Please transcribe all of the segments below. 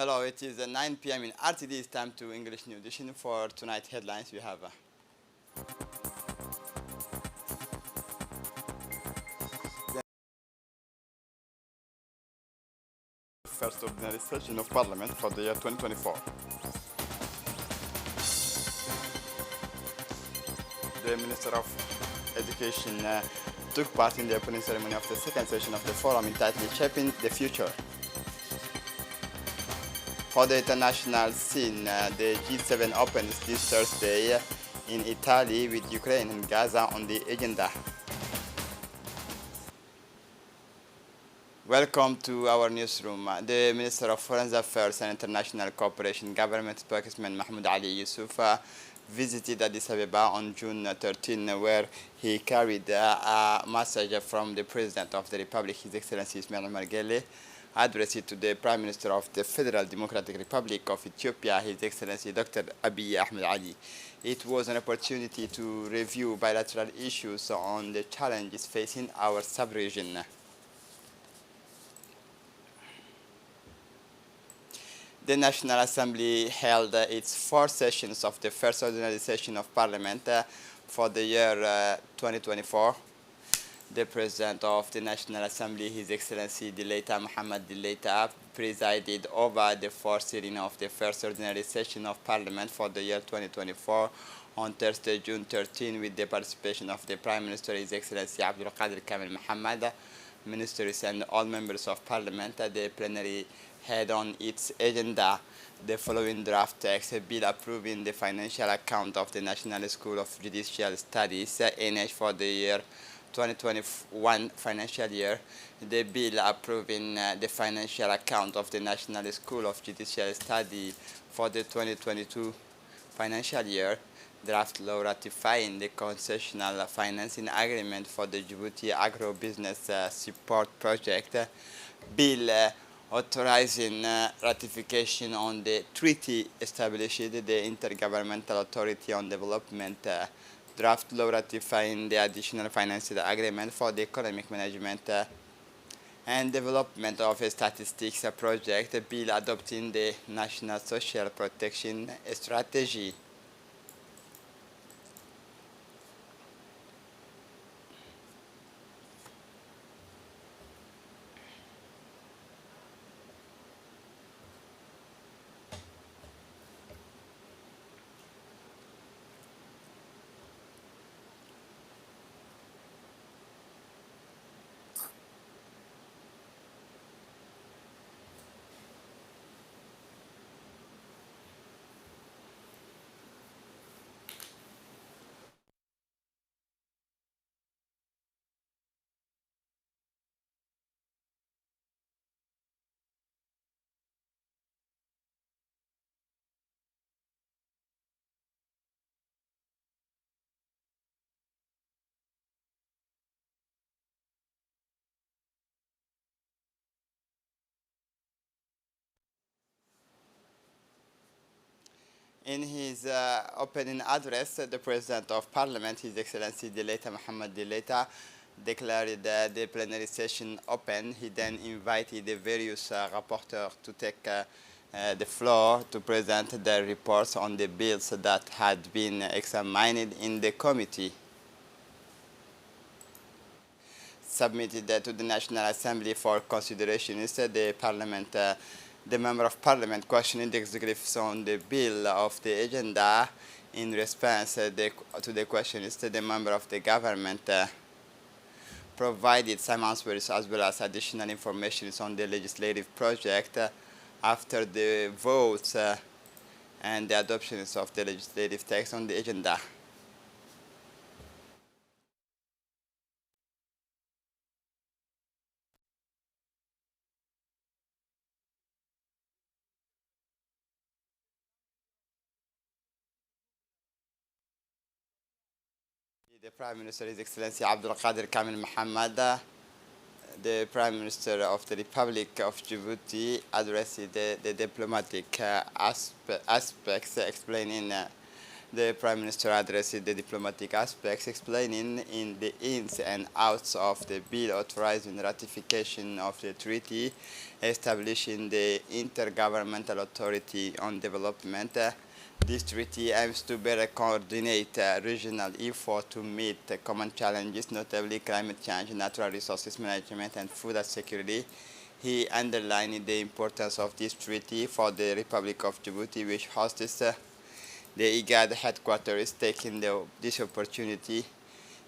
Hello, it is 9 p.m. in RTD. It's time to English New Edition. For tonight headlines, we have the first ordinary session of Parliament for the year 2024. The Minister of Education took part in the opening ceremony of the second session of the forum entitled Shaping the Future. For the international scene, the G7 opens this Thursday in Italy with Ukraine and Gaza on the agenda. Welcome to our newsroom. The Minister of Foreign Affairs and International Cooperation Government spokesman Mahmoud Ali Yusuf visited Addis Ababa on June 13, where he carried a message from the President of the Republic, His Excellency Ismail Omar Guelleh, addressed to the Prime Minister of the Federal Democratic Republic of Ethiopia, His Excellency Dr. Abiy Ahmed Ali. It was an opportunity to review bilateral issues on the challenges facing our sub-region. The National Assembly held its four sessions of the first ordinary session of Parliament for the year 2024. The President of the National Assembly, His Excellency Dileita Mohammed Dileita, presided over the fourth sitting of the first ordinary session of Parliament for the year 2024 on Thursday, June 13, with the participation of the Prime Minister, His Excellency Abdul Qadir Kamil Mohammed, ministers and all members of Parliament. The plenary had on its agenda the following draft text: a bill approving the financial account of the National School of Judicial Studies, NH, for the year 2021 financial year, the bill approving the financial account of the National School of Judicial Study for the 2022 financial year, draft law ratifying the concessional financing agreement for the Djibouti Agro-Business Support Project, bill authorizing ratification on the treaty established the Intergovernmental Authority on Development, draft law ratifying the additional financial agreement for the economic management and development of a statistics project, a bill adopting the National Social Protection Strategy. In his opening address, the President of Parliament, His Excellency Dileita Mohammed Dileita, declared the plenary session open. He then invited the various rapporteurs to take the floor to present their reports on the bills that had been examined in the committee. Submitted to the National Assembly for consideration instead, the Member of Parliament questioning the executives on the bill of the agenda. In response to the question, the Member of the Government provided some answers as well as additional information on the legislative project after the votes and the adoptions of the legislative text on the agenda. The Prime Minister, His Excellency Abdul Qadir Kamil Mohammed, the Prime Minister of the Republic of Djibouti, addressed the diplomatic aspects, explaining The Prime Minister addressed the diplomatic aspects, explaining in the ins and outs of the bill authorizing ratification of the treaty, establishing the Intergovernmental Authority on Development. This treaty aims to better coordinate regional efforts to meet common challenges, notably climate change, natural resources management, and food security. He underlined the importance of this treaty for the Republic of Djibouti, which hosts the IGAD headquarters, taking this opportunity.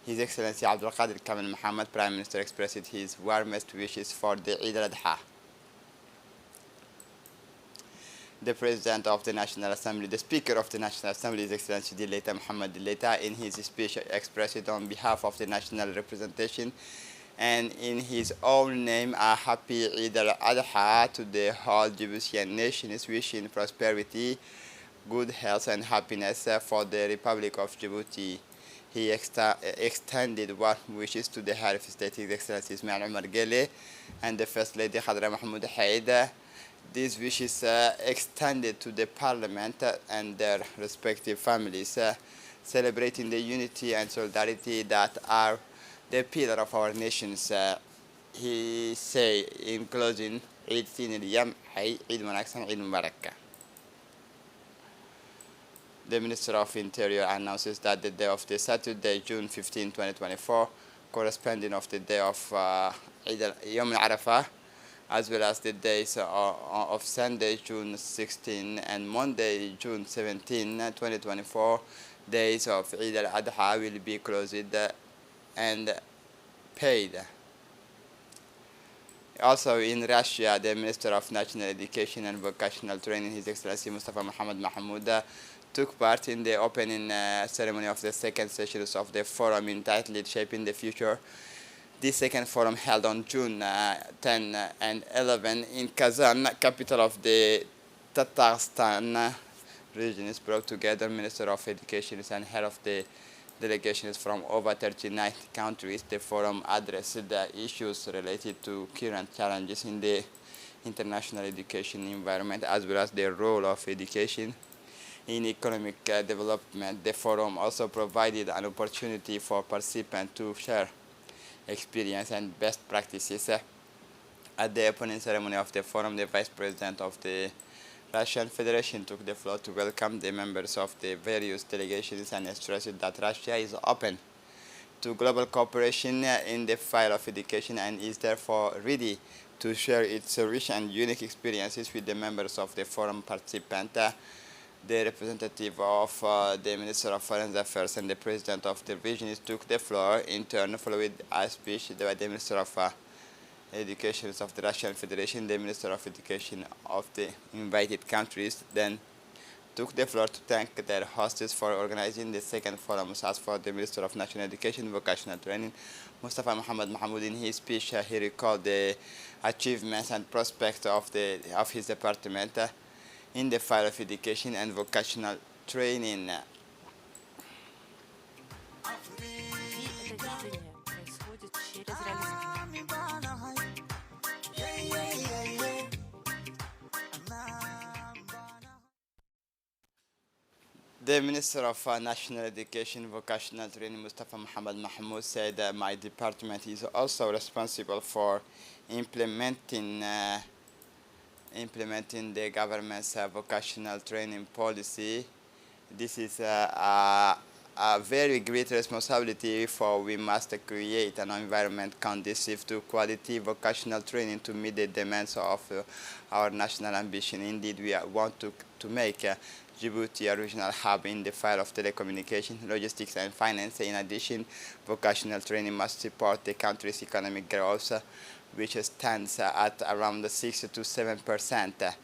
His Excellency Abdul Qadir Kamal Mohammed, Prime Minister, expressed his warmest wishes for the Eid al-Adha. The President of the National Assembly, the Speaker of the National Assembly, His Excellency Dileita Mohammed Dileita, in his speech expressed on behalf of the national representation and in his own name a happy Eid al-Adha to the whole Djiboutian nation, wishing prosperity, good health and happiness for the Republic of Djibouti. He extended warm wishes to the Head of State, His Excellency Ismail Omar Guelleh, and the First Lady Khadra Mahmoud Haid. These wishes extended to the Parliament and their respective families, celebrating the unity and solidarity that are the pillar of our nations. He say in closing, Eid Sin al-Yam, Eid Wanaksan, Eid Mubarak. The Minister of Interior announces that the day of the Saturday, June 15, 2024, corresponding of the day of Yom al-Arafah, as well as the days of Sunday, June 16, and Monday, June 17, 2024, days of Eid al-Adha will be closed and paid. Also in Russia, the Minister of National Education and Vocational Training, His Excellency Mustafa Mohammad Mahmoud, took part in the opening ceremony of the second session of the forum entitled Shaping the Future. This second forum held on June 10 and 11 in Kazan, capital of the Tatarstan region, brought together Minister of Education and head of the delegations from over 39 countries. The forum addressed the issues related to current challenges in the international education environment, as well as the role of education in economic development. The forum also provided an opportunity for participants to share experience and best practices. At the opening ceremony of the forum, the Vice President of the Russian Federation took the floor to welcome the members of the various delegations and stressed that Russia is open to global cooperation in the field of education and is therefore ready to share its rich and unique experiences with the members of the forum participants. The representative of the Minister of Foreign Affairs and the President of the regions took the floor in turn, followed a speech by the Minister of Education of the Russian Federation. The Minister of Education of the invited countries then took the floor to thank their hosts for organizing the second forum. As for the Minister of National Education and Vocational Training, Mustafa Mohammad Mahmoud, in his speech, he recalled the achievements and prospects of his department in the field of education and vocational training. The Minister of National Education, Vocational Training, Mustafa Mohammad Mahmoud, said that my department is also responsible for implementing the government's vocational training policy. This is a very great responsibility, for we must create an environment conducive to quality vocational training to meet the demands of our national ambition. Indeed, we want to make Djibouti a regional hub in the field of telecommunication, logistics, and finance. In addition, vocational training must support the country's economic growth, which stands at around 6 to 7%.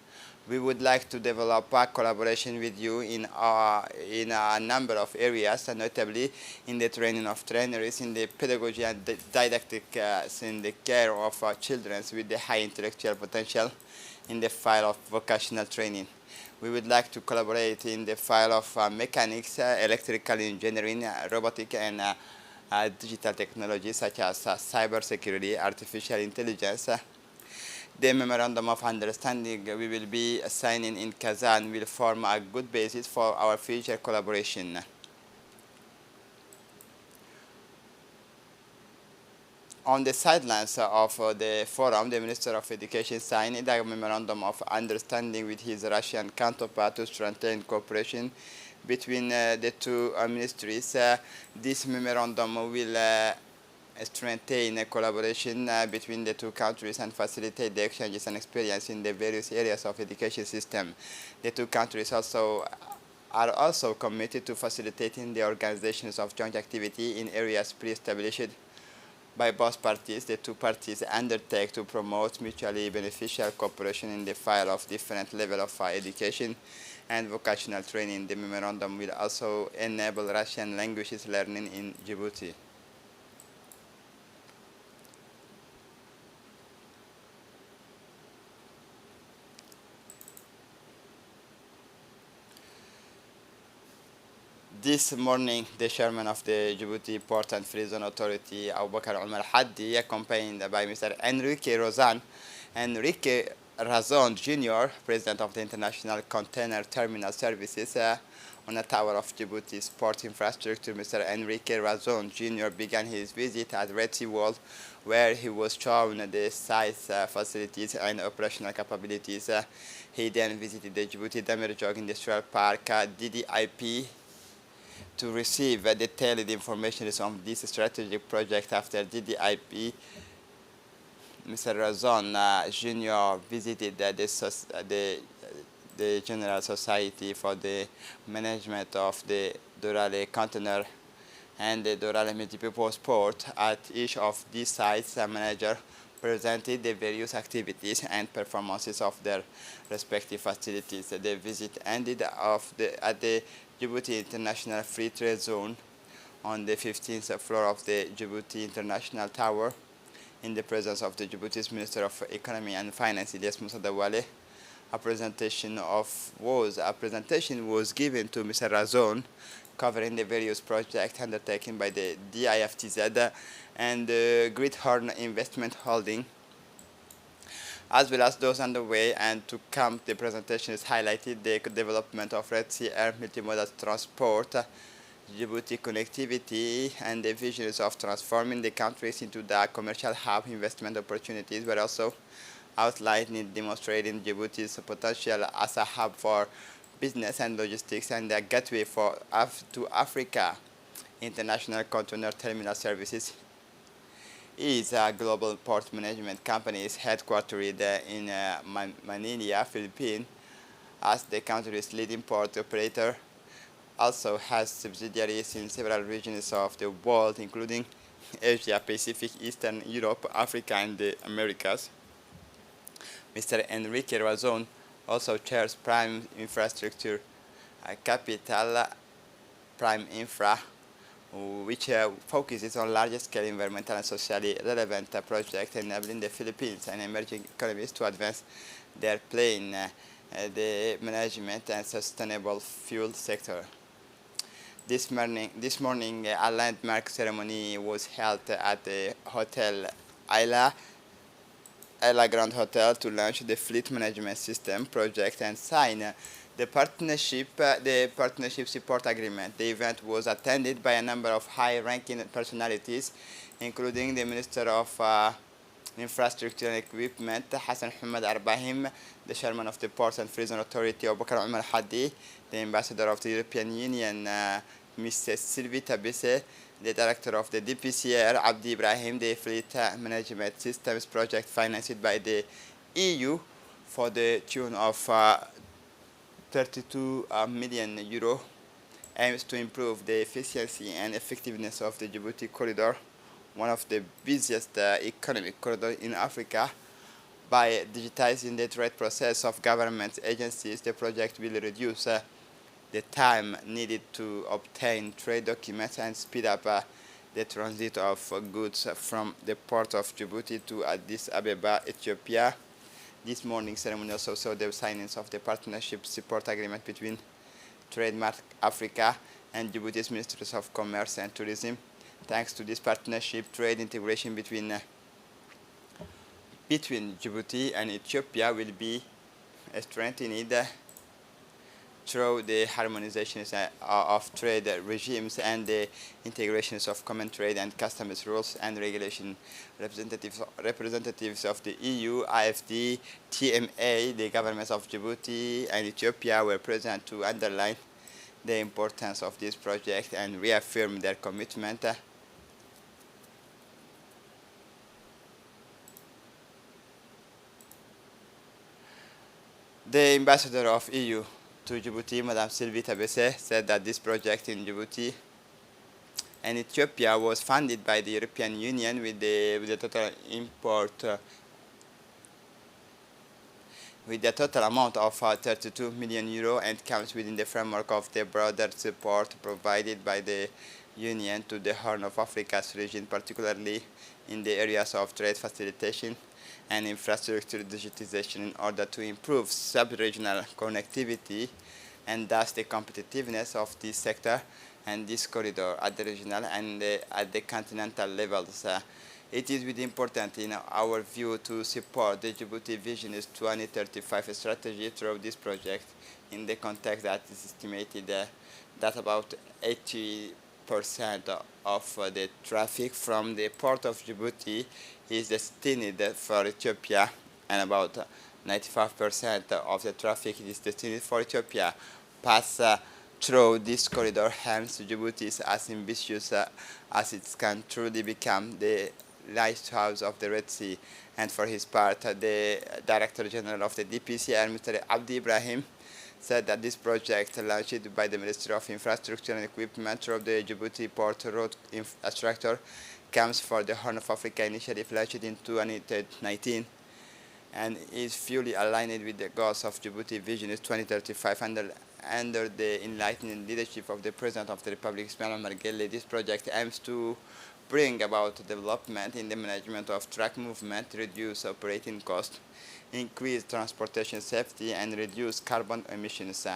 We would like to develop a collaboration with you in a number of areas, notably in the training of trainers, in the pedagogy and didactics, in the care of children with the high intellectual potential, in the field of vocational training. We would like to collaborate in the field of mechanics, electrical engineering, robotic, and digital technologies such as cybersecurity, artificial intelligence, The memorandum of understanding we will be signing in Kazan will form a good basis for our future collaboration. On the sidelines of the forum, the Minister of Education signed a memorandum of understanding with his Russian counterpart to strengthen cooperation between the two ministries. This memorandum will strengthen collaboration between the two countries and facilitate the exchanges and experience in the various areas of education system. The two countries are also committed to facilitating the organizations of joint activity in areas pre-established by both parties. The two parties undertake to promote mutually beneficial cooperation in the field of different levels of education and vocational training. The memorandum will also enable Russian languages learning in Djibouti. This morning, the chairman of the Djibouti Port and Free Zone Authority, Abubakar Omar Haddi, accompanied by Mr. Enrique Razon Jr., President of the International Container Terminal Services, on the tower of Djibouti's port infrastructure. Mr. Enrique Razon Jr. began his visit at Red Sea World, where he was shown the site's facilities and operational capabilities. He then visited the Djibouti Damerjog Industrial Park, DDIP, to receive detailed information on this strategic project. After DDIP, Mr. Razon Jr. visited the General Society for the Management of the Dorale Container and the Dorale Multipurpose Port. At each of these sites, a manager presented the various activities and performances of their respective facilities. The visit ended at the Djibouti International Free Trade Zone on the 15th floor of the Djibouti International Tower, in the presence of the Djibouti's Minister of Economy and Finance, Ilyas Moussa Dawale. A presentation was given to Mr. Razon, covering the various projects undertaken by the DIFTZ and Grithorn Investment Holding, as well as those underway. And to come, the presentation is highlighted the development of Red Sea Air multimodal transport, Djibouti connectivity, and the visions of transforming the countries into the commercial hub. Investment opportunities were also outlined in demonstrating Djibouti's potential as a hub for business and logistics and a gateway to Africa. International Container Terminal Services is a global port management company headquartered in Manila, Philippines, as the country's leading port operator. Also has subsidiaries in several regions of the world, including Asia, Pacific, Eastern Europe, Africa, and the Americas. Mr. Enrique Razon also chairs Prime Infrastructure Capital, Prime Infra, which focuses on large-scale environmental and socially relevant projects, enabling the Philippines and emerging economies to advance their plane, the management and sustainable fuel sector. This morning, a landmark ceremony was held at the Hotel Isla Grand Hotel to launch the Fleet Management System project and sign the partnership support agreement. The event was attended by a number of high-ranking personalities, including the Minister of Infrastructure and Equipment, Hassan Hamad Arbahim, the Chairman of the Ports and Free Zone Authority, Abubakar Omar Haddi, the Ambassador of the European Union, Mrs. Sylvie Tabisse, the Director of the DPCR, Abdi Ibrahim, the Fleet Management Systems project financed by the EU for the tune of 32 million euro, aims to improve the efficiency and effectiveness of the Djibouti corridor, one of the busiest economic corridors in Africa. By digitizing the trade process of government agencies, the project will reduce the time needed to obtain trade documents and speed up the transit of goods from the port of Djibouti to Addis Ababa, Ethiopia. This morning's ceremony also saw the signing of the partnership support agreement between Trademark Africa and Djibouti's Ministries of Commerce and Tourism. Thanks to this partnership, trade integration between between Djibouti and Ethiopia will be strengthened through the harmonizations of trade regimes and the integrations of common trade and customs rules and regulation. Representatives of the EU, IFD, TMA, the governments of Djibouti and Ethiopia were present to underline the importance of this project and reaffirm their commitment The ambassador of EU to Djibouti, Madame Sylvie Tabesse, said that this project in Djibouti and Ethiopia was funded by the European Union with the total import with the total amount of 32 million euro and comes within the framework of the broader support provided by the Union to the Horn of Africa's region, particularly in the areas of trade facilitation and infrastructure digitization in order to improve sub-regional connectivity and thus the competitiveness of this sector and this corridor at the regional and at the continental levels. It is really important in our view to support the Djibouti Vision's 2035 strategy through this project in the context that is estimated that about 80% of the traffic from the port of Djibouti is destined for Ethiopia and about 95% of the traffic is destined for Ethiopia pass through this corridor. Hence, Djibouti is as ambitious as it can truly become the lighthouse of the Red Sea. And for his part, the Director General of the DPCR, Mr. Abdi Ibrahim, said that this project, launched by the Ministry of Infrastructure and Equipment through the Djibouti Port Road Infrastructure, comes for the Horn of Africa initiative launched in 2019 and is fully aligned with the goals of Djibouti Vision 2035 under the enlightened leadership of the President of the Republic, Ismail Omar Guelleh. This project aims to bring about development in the management of truck movement, reduce operating costs, increase transportation safety, and reduce carbon emissions.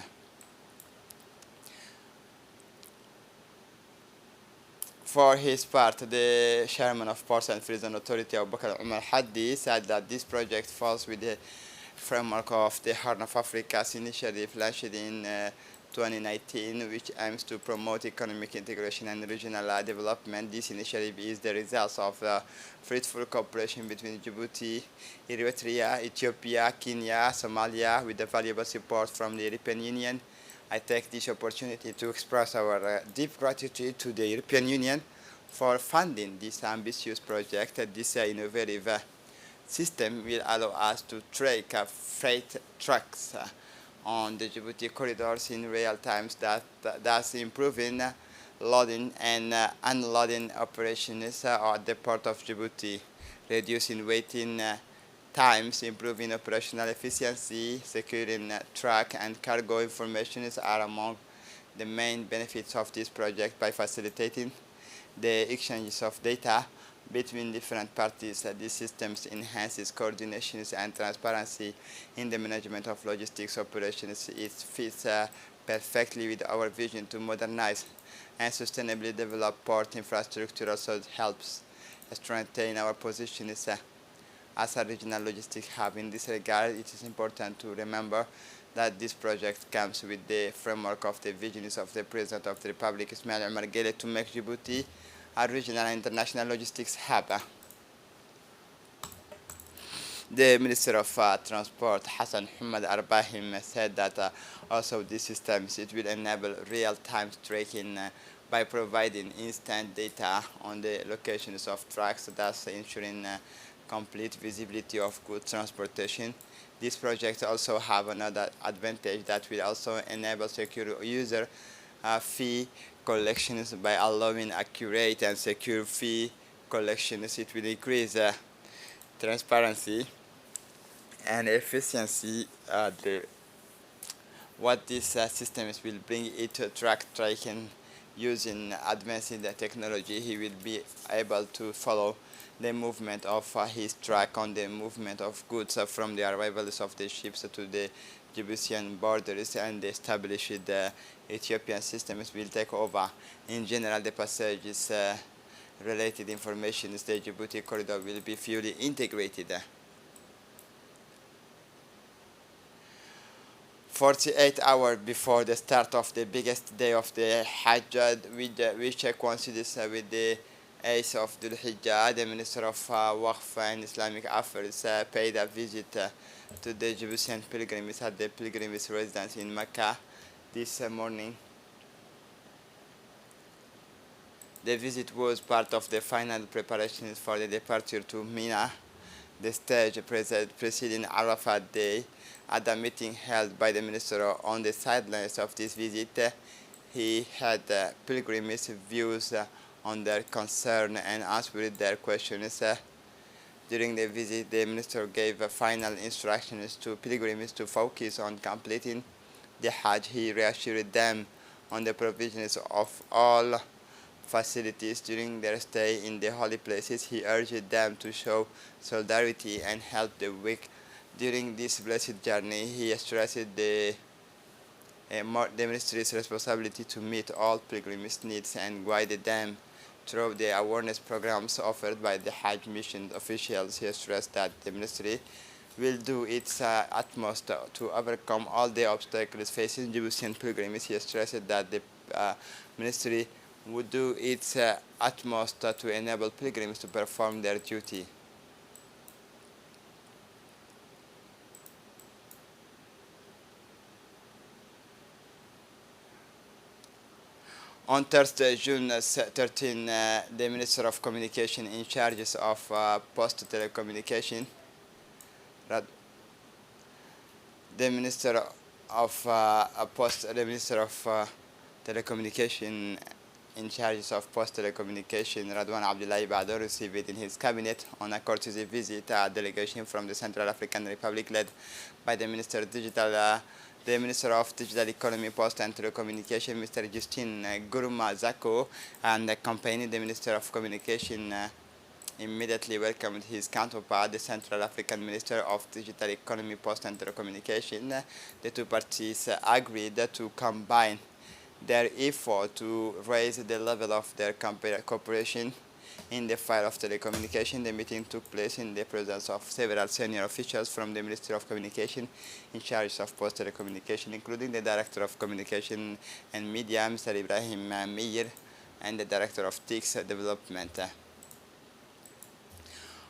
For his part, the chairman of Ports and Free Zone Authority, Abubakar Umar Haddi, said that this project falls with the framework of the Horn of Africa's initiative launched in 2019, which aims to promote economic integration and regional development. This initiative is the result of fruitful cooperation between Djibouti, Eritrea, Ethiopia, Kenya, Somalia, with the valuable support from the European Union. I take this opportunity to express our deep gratitude to the European Union for funding this ambitious project. This innovative system will allow us to track freight trucks on the Djibouti corridors in real times, thus improving loading and unloading operations at the port of Djibouti, reducing waiting times, improving operational efficiency, securing truck and cargo information are among the main benefits of this project. By facilitating the exchanges of data between different parties, these systems enhances coordination and transparency in the management of logistics operations. It fits perfectly with our vision to modernize and sustainably develop port infrastructure. Also helps strengthen our position as a regional logistics hub. In this regard, it is important to remember that this project comes with the framework of the visions of the President of the Republic, Ismail Omar Guelleh, to make Djibouti a regional and international logistics hub. The Minister of Transport, Hassan Hamad Arbahim, said that also these systems, it will enable real-time tracking by providing instant data on the locations of trucks, thus ensuring complete visibility of goods transportation. This project also have another advantage that will also enable secure user fee collections by allowing accurate and secure fee collections. It will increase transparency and efficiency. What these systems will bring it to track tracking using advanced technology. He will be able to follow the movement of his truck on the movement of goods from the arrivals of the ships to the Djiboutian borders, and the established Ethiopian systems will take over. In general, the passages related information, the Djibouti corridor will be fully integrated. 48 hours before the start of the biggest day of the Hajj, which coincides with the 8th of Dhul Hijjah. The Minister of Waqf and Islamic Affairs paid a visit to the Egyptian pilgrims at the pilgrimage residence in Mecca this morning. The visit was part of the final preparations for the departure to Mina, the stage preceding Arafat Day. At a meeting held by the minister on the sidelines of this visit, he had pilgrims' views on their concern and answered their questions. During the visit, the minister gave final instructions to pilgrims to focus on completing the Hajj. He reassured them on the provisions of all facilities during their stay in the holy places. He urged them to show solidarity and help the weak during this blessed journey. He stressed the ministry's responsibility to meet all pilgrims' needs and guided them through the awareness programs offered by the Hajj mission officials. He stressed that the ministry will do its utmost to overcome all the obstacles facing Egyptian pilgrims. He stressed that the ministry would do its utmost to enable pilgrims to perform their duty. On Thursday, June 13, the Minister of Communication in charge of Post Telecommunication, the Minister of Telecommunication in charge of Post Telecommunication, Radwan Abdullahi Bador, received in his cabinet on a courtesy visit a delegation from the Central African Republic led by the Minister of Digital Economy, Post and Telecommunication, Mr. Justin Guruma Zako, and accompanied the Minister of Communication immediately welcomed his counterpart, the Central African Minister of Digital Economy, Post and Telecommunication. The two parties agreed to combine their effort to raise the level of their cooperation in the field of telecommunication. The meeting took place in the presence of several senior officials from the Ministry of Communication in charge of Post Telecommunication, including the Director of Communication and Media, Mr. Ibrahim Meir, and the Director of TICS Development.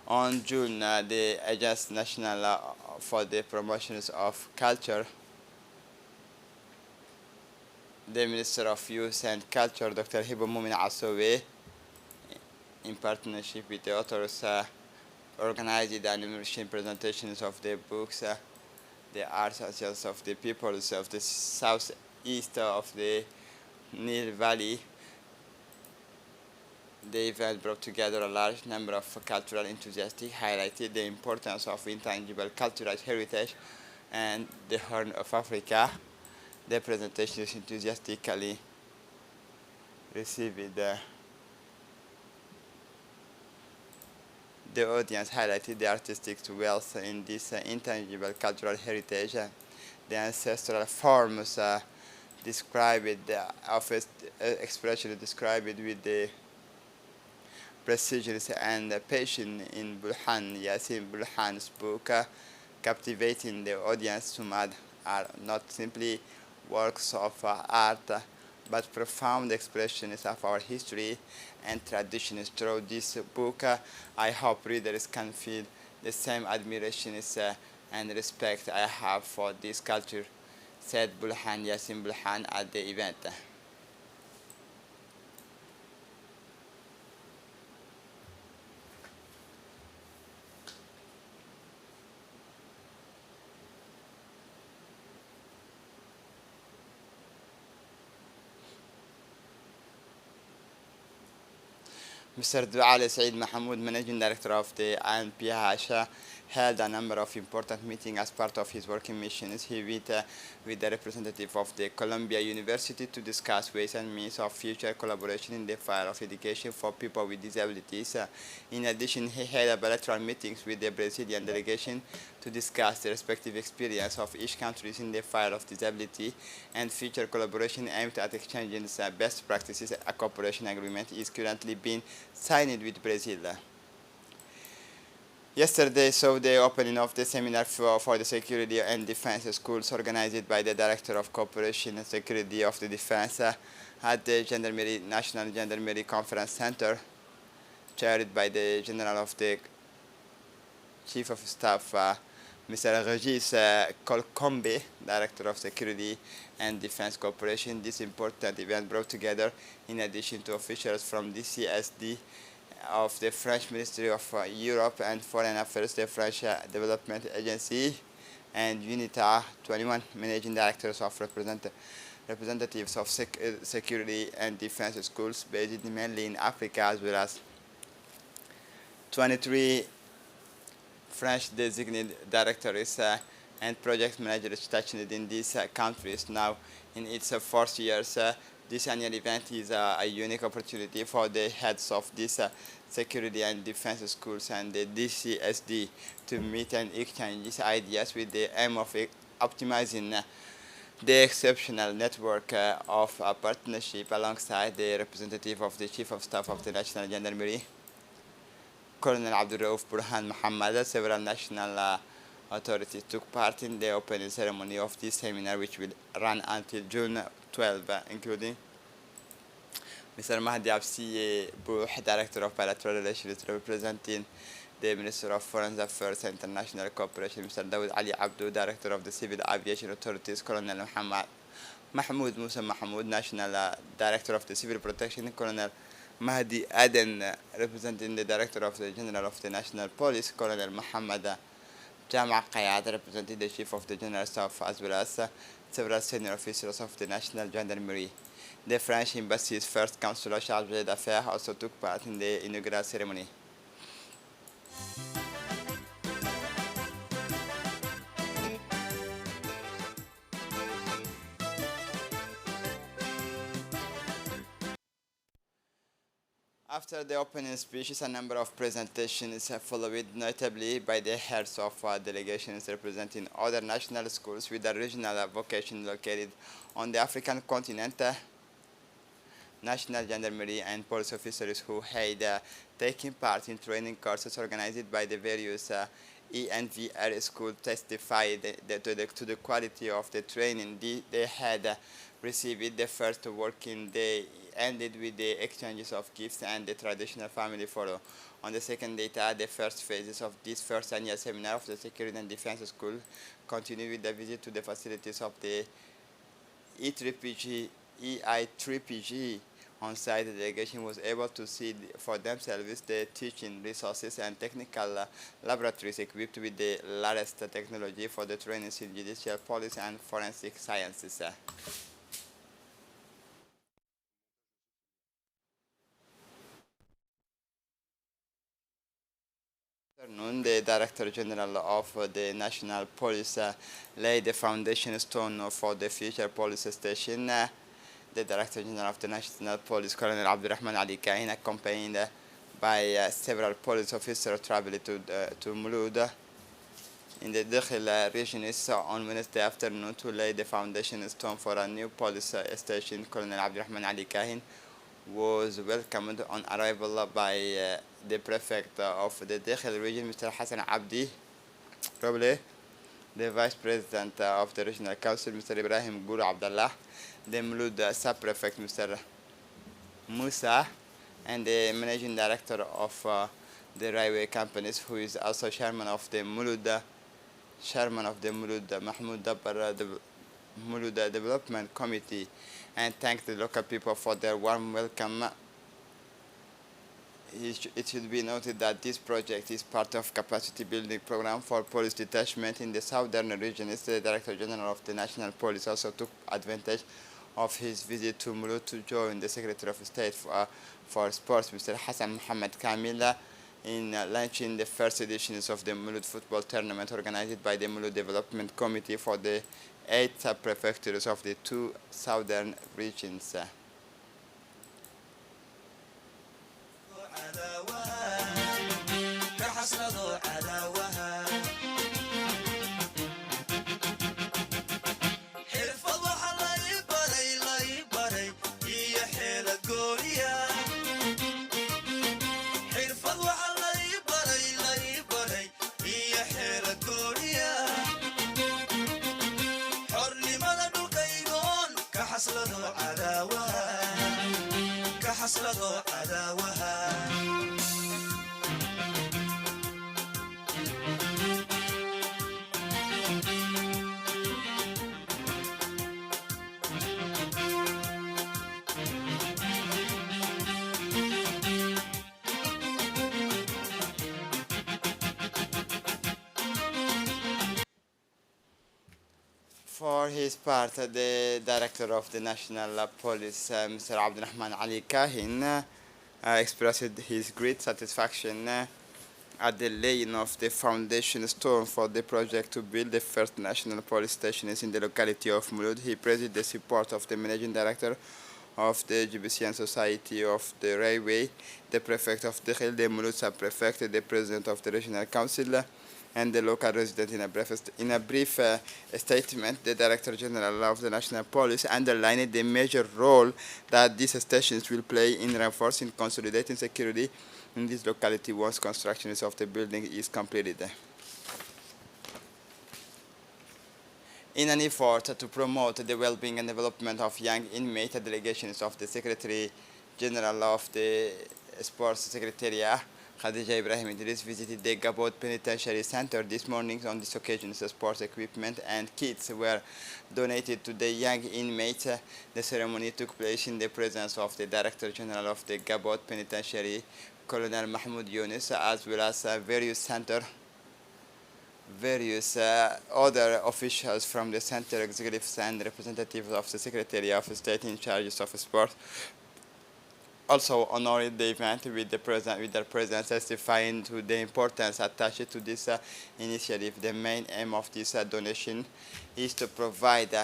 On June, the Agence Nationale for the Promotions of Culture, the Minister of Youth and Culture, Dr. Hibo Mumin Asowe, in partnership with the authors, organized the annual presentations of the books, The Arts and Science of the Peoples of the Southeast of the Nile Valley. The event brought together a large number of cultural enthusiasts, highlighted the importance of intangible cultural heritage and the Horn of Africa. The presentations enthusiastically received the audience highlighted the artistic wealth in this intangible cultural heritage. The ancestral forms described of expression described with the precision and passion in Bulhan Yassin Bulhan's book, captivating the audience. Sumad are not simply works of art, but profound expressions of our history and traditions. Through this book, I hope readers can feel the same admiration and respect I have for this culture, said Bulhan Yassin Bulhan at the event. Mr. Duale Said Mahmoud, Managing Director of the INPH, held a number of important meetings as part of his working missions. He met with the representative of the Columbia University to discuss ways and means of future collaboration in the field of education for people with disabilities. In addition, he held bilateral meetings with the Brazilian delegation to discuss the respective experience of each country in the field of disability and future collaboration aimed at exchanging best practices. A cooperation agreement is currently being signed with Brazil. Yesterday saw the opening of the seminar for the security and defense schools organized by the Director of Cooperation and Security of the Defense at the National Gendarmerie Conference Center, chaired by the General of the Chief of Staff, Mr. Regis Kolkombe, Director of Security and Defense Cooperation. This important event brought together, in addition to officials from DCSD, of the French Ministry of Europe and Foreign Affairs, the French Development Agency, and UNITA 21 managing directors of representatives of security and defense schools based mainly in Africa, as well as 23 French designated directors and project managers stationed in these countries. Now, in its fourth year, this annual event is a unique opportunity for the heads of these security and defense schools and the DCSD to meet and exchange ideas with the aim of optimizing the exceptional network of partnership alongside the representative of the Chief of Staff of the National Gendarmerie, Colonel Abdulrauf Burhan Mohammed. Several national authorities took part in the opening ceremony of this seminar, which will run until June 12, including Mr. Mahdi Absi Bouh, Director of Bilateral Relations, representing the Minister of Foreign Affairs and International Cooperation, Mr. Dawood Ali Abdou, Director of the Civil Aviation Authorities, Colonel Mahmoud Musa Mahmoud, National Director of the Civil Protection, Colonel Mahdi Aden, representing the Director of the General of the National Police, Colonel Muhammad Jama Qayad, representing the Chief of the General Staff, as well as several senior officials of the National Gendarmerie. The French Embassy's first consular chargé d'affaires also took part in the inaugural ceremony. After the opening speeches, a number of presentations followed, notably by the heads of delegations representing other national schools with a regional vocation located on the African continent, National Gendarmerie and police officers who had taken part in training courses organized by the various ENVR schools testified to the quality of the training they had received. The first working day ended with the exchanges of gifts and the traditional family photo. On the second day, the first phases of this first annual seminar of the Security and Defense School continued with the visit to the facilities of the EI3PG. On site, the delegation was able to see for themselves the teaching resources and technical laboratories equipped with the latest technology for the training in judicial police and forensic sciences. The Director General of the National Police laid the foundation stone for the future police station. The Director General of the National Police, Colonel Abdurrahman Ali Kahin, accompanied by several police officers, traveled to Mulud in the Dakhil region on Wednesday afternoon to lay the foundation stone for a new police station. Colonel Abdurrahman Ali Kahin was welcomed on arrival by the prefect of the Dakhil region, Mr. Hassan Abdi Roble, the Vice President of the Regional Council, Mr. Ibrahim Guru Abdullah, the Mulud Sub-Prefect, Mr. Musa, and the Managing Director of the Railway Companies, who is also Chairman of the Mulud, Mahmoud Dabbar, the Mulud Development Committee, and thanked the local people for their warm welcome. It should be noted that this project is part of capacity building program for police detachment in the southern region. The Director General of the National Police also took advantage of his visit to Mulud to join the Secretary of State for Sports, Mr. Hassan Mohammed Kamila, in launching the first editions of the Mulud football tournament organized by the Mulud Development Committee for the 8 prefectures of the 2 southern regions. حصلوا عداوها. For his part, the director of the National Police, Mr. Abdurrahman Ali Kahin, expressed his great satisfaction at the laying of the foundation stone for the project to build the first national police station in the locality of Mulud. He praised the support of the managing director of the Egyptian Society of the Railway, the prefect of the Khil, the Mulud sub-prefect, the president of the regional council, and the local resident. In a brief statement, the Director General of the National Police underlined the major role that these stations will play in reinforcing consolidating security in this locality once construction of the building is completed. In an effort to promote the well-being and development of young inmates, delegations of the Secretary General of the Sports Secretariat, Khadija Ibrahim Idris, visited the Gabot Penitentiary Center this morning. On this occasion, sports equipment and kits were donated to the young inmates. The ceremony took place in the presence of the Director General of the Gabot Penitentiary, Colonel Mahmoud Yunus, as well as various other officials from the center, executives and representatives of the Secretary of State in charge of sport. Also honored the event with their presence, testifying to the importance attached to this initiative. The main aim of this donation is to provide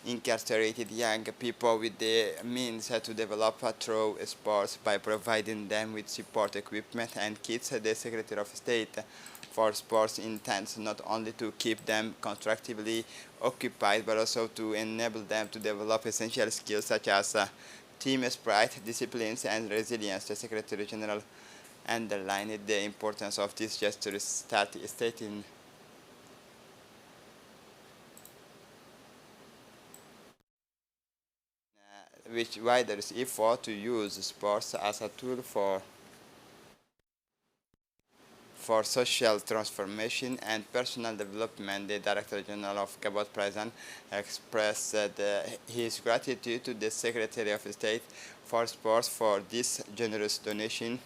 incarcerated young people with the means to develop through sports by providing them with support equipment and kits. The Secretary of State for Sports intends not only to keep them constructively occupied, but also to enable them to develop essential skills such as team spirit, disciplines, and resilience. The Secretary General underlined the importance of this gesture, stating which widers effort to use sports as a tool for social transformation and personal development. The Director General of Gabot Prison expressed his gratitude to the Secretary of State for Sports for this generous donation.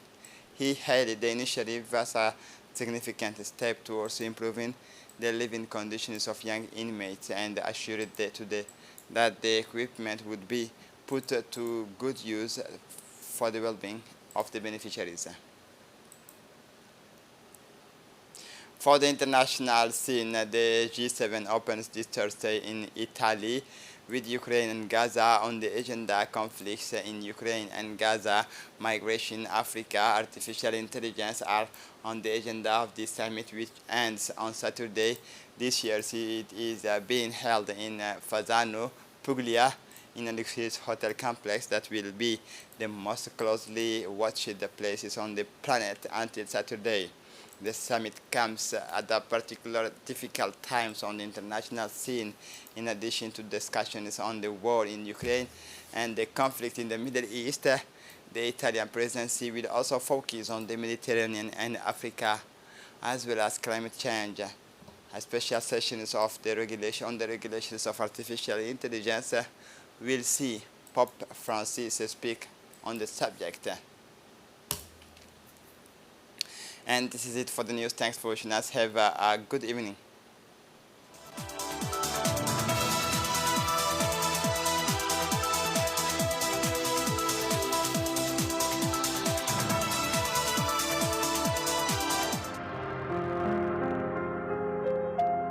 He hailed the initiative as a significant step towards improving the living conditions of young inmates and assured that the equipment would be put to good use for the well-being of the beneficiaries. For the international scene, the G7 opens this Thursday in Italy with Ukraine and Gaza on the agenda. Conflicts in Ukraine and Gaza, migration, Africa, artificial intelligence are on the agenda of this summit, which ends on Saturday. This year it is being held in Fasano, Puglia, in a luxurious hotel complex that will be the most closely watched places on the planet until Saturday. The summit comes at a particular difficult times on the international scene. In addition to discussions on the war in Ukraine and the conflict in the Middle East, the Italian presidency will also focus on the Mediterranean and Africa, as well as climate change. A special sessions of the regulations of artificial intelligence will see Pope Francis speak on the subject. And this is it for the news. Thanks for watching us. Have a good evening.